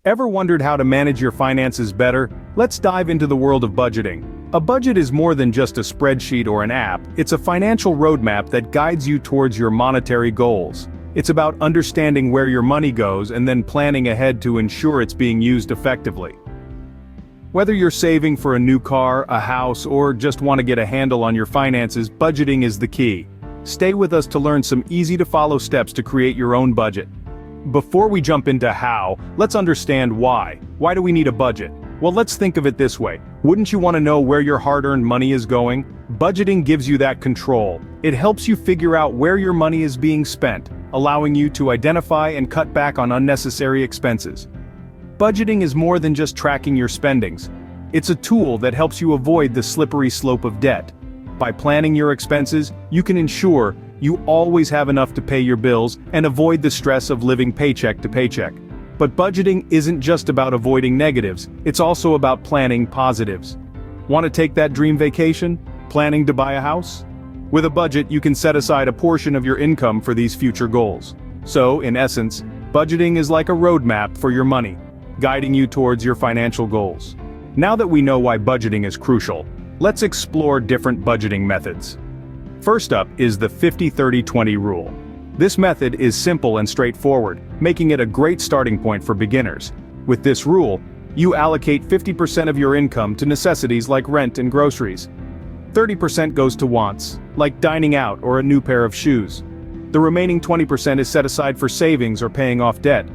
Ever wondered how to manage your finances better? Let's dive into the world of budgeting. A budget is more than just a spreadsheet or an app, it's a financial roadmap that guides you towards your monetary goals. It's about understanding where your money goes and then planning ahead to ensure it's being used effectively. Whether you're saving for a new car, a house, or just want to get a handle on your finances, budgeting is the key. Stay with us to learn some easy-to-follow steps to create your own budget. Before we jump into how, let's understand why. Why do we need a budget? Well, let's think of it this way. Wouldn't you want to know where your hard-earned money is going? Budgeting gives you that control. It helps you figure out where your money is being spent, allowing you to identify and cut back on unnecessary expenses. Budgeting is more than just tracking your spendings. It's a tool that helps you avoid the slippery slope of debt. By planning your expenses, you can ensure you always have enough to pay your bills and avoid the stress of living paycheck to paycheck. But budgeting isn't just about avoiding negatives, it's also about planning positives. Want to take that dream vacation? Planning to buy a house? With a budget, you can set aside a portion of your income for these future goals. So, in essence, budgeting is like a roadmap for your money, guiding you towards your financial goals. Now that we know why budgeting is crucial, let's explore different budgeting methods. First up is the 50-30-20 rule. This method is simple and straightforward, making it a great starting point for beginners. With this rule, you allocate 50% of your income to necessities like rent and groceries. 30% goes to wants, like dining out or a new pair of shoes. The remaining 20% is set aside for savings or paying off debt.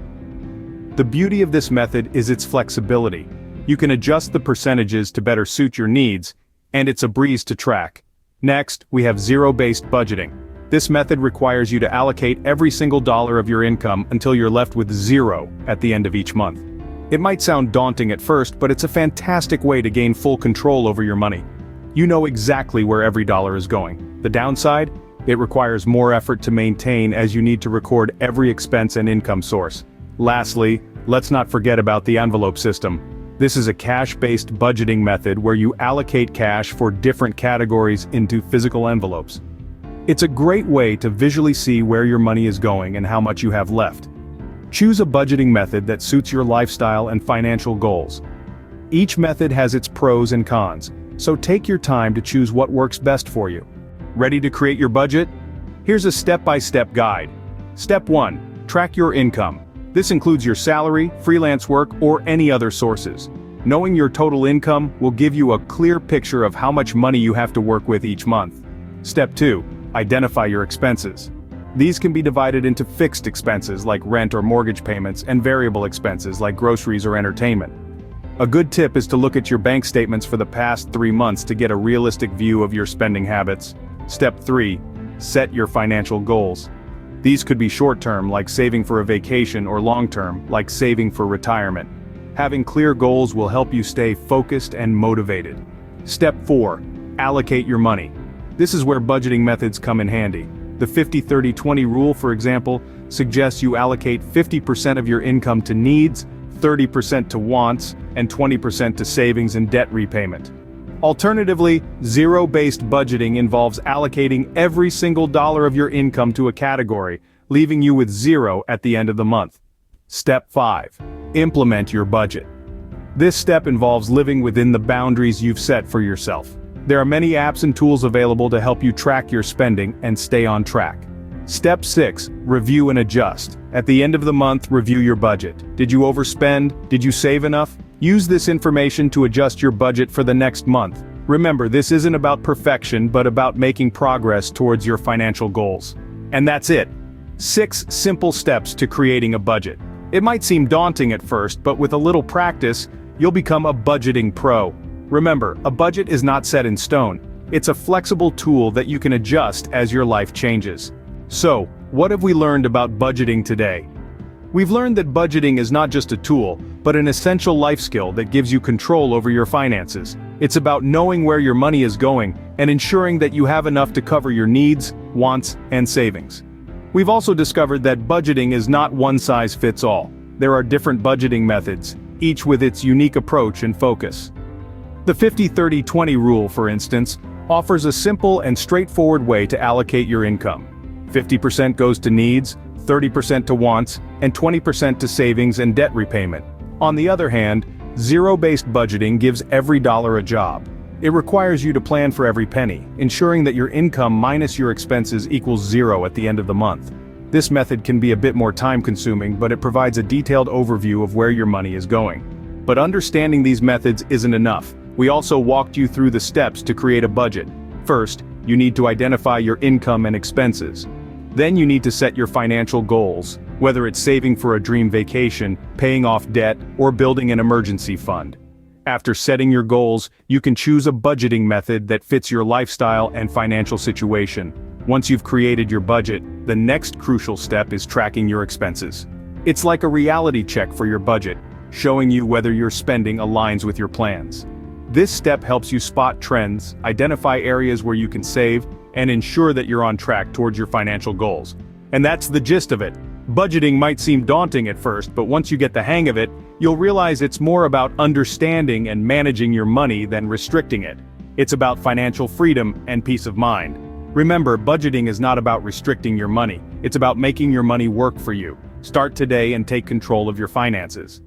The beauty of this method is its flexibility. You can adjust the percentages to better suit your needs, and it's a breeze to track. Next, we have zero-based budgeting. This method requires you to allocate every single dollar of your income until you're left with zero at the end of each month. It might sound daunting at first, but it's a fantastic way to gain full control over your money. You know exactly where every dollar is going. The downside? It requires more effort to maintain as you need to record every expense and income source. Lastly, let's not forget about the envelope system. This is a cash-based budgeting method where you allocate cash for different categories into physical envelopes. It's a great way to visually see where your money is going and how much you have left. Choose a budgeting method that suits your lifestyle and financial goals. Each method has its pros and cons, so take your time to choose what works best for you. Ready to create your budget? Here's a step-by-step guide. Step 1. Track your income. This includes your salary, freelance work, or any other sources. Knowing your total income will give you a clear picture of how much money you have to work with each month. Step 2. Identify your expenses. These can be divided into fixed expenses like rent or mortgage payments and variable expenses like groceries or entertainment. A good tip is to look at your bank statements for the past 3 months to get a realistic view of your spending habits. Step 3. Set your financial goals. These could be short-term, like saving for a vacation, or long-term, like saving for retirement. Having clear goals will help you stay focused and motivated. Step 4. Allocate your money. This is where budgeting methods come in handy. The 50-30-20 rule, for example, suggests you allocate 50% of your income to needs, 30% to wants, and 20% to savings and debt repayment. Alternatively, zero-based budgeting involves allocating every single dollar of your income to a category, leaving you with zero at the end of the month. Step 5. Implement your budget. This step involves living within the boundaries you've set for yourself. There are many apps and tools available to help you track your spending and stay on track. Step 6. Review and adjust. At the end of the month, review your budget. Did you overspend? Did you save enough? Use this information to adjust your budget for the next month. Remember, this isn't about perfection, but about making progress towards your financial goals. And that's it. 6 simple steps to creating a budget. It might seem daunting at first, but with a little practice, you'll become a budgeting pro. Remember, a budget is not set in stone. It's a flexible tool that you can adjust as your life changes. So, what have we learned about budgeting today? We've learned that budgeting is not just a tool, but an essential life skill that gives you control over your finances. It's about knowing where your money is going and ensuring that you have enough to cover your needs, wants, and savings. We've also discovered that budgeting is not one size fits all. There are different budgeting methods, each with its unique approach and focus. The 50-30-20 rule, for instance, offers a simple and straightforward way to allocate your income. 50% goes to needs, 30% to wants, and 20% to savings and debt repayment. On the other hand, zero-based budgeting gives every dollar a job. It requires you to plan for every penny, ensuring that your income minus your expenses equals zero at the end of the month. This method can be a bit more time-consuming, but it provides a detailed overview of where your money is going. But understanding these methods isn't enough. We also walked you through the steps to create a budget. First, you need to identify your income and expenses. Then you need to set your financial goals, whether it's saving for a dream vacation, paying off debt, or building an emergency fund. After setting your goals, you can choose a budgeting method that fits your lifestyle and financial situation. Once you've created your budget, the next crucial step is tracking your expenses. It's like a reality check for your budget, showing you whether your spending aligns with your plans. This step helps you spot trends, identify areas where you can save, and ensure that you're on track towards your financial goals. And that's the gist of it. Budgeting might seem daunting at first, but once you get the hang of it, you'll realize it's more about understanding and managing your money than restricting it. It's about financial freedom and peace of mind. Remember, budgeting is not about restricting your money. It's about making your money work for you. Start today and take control of your finances.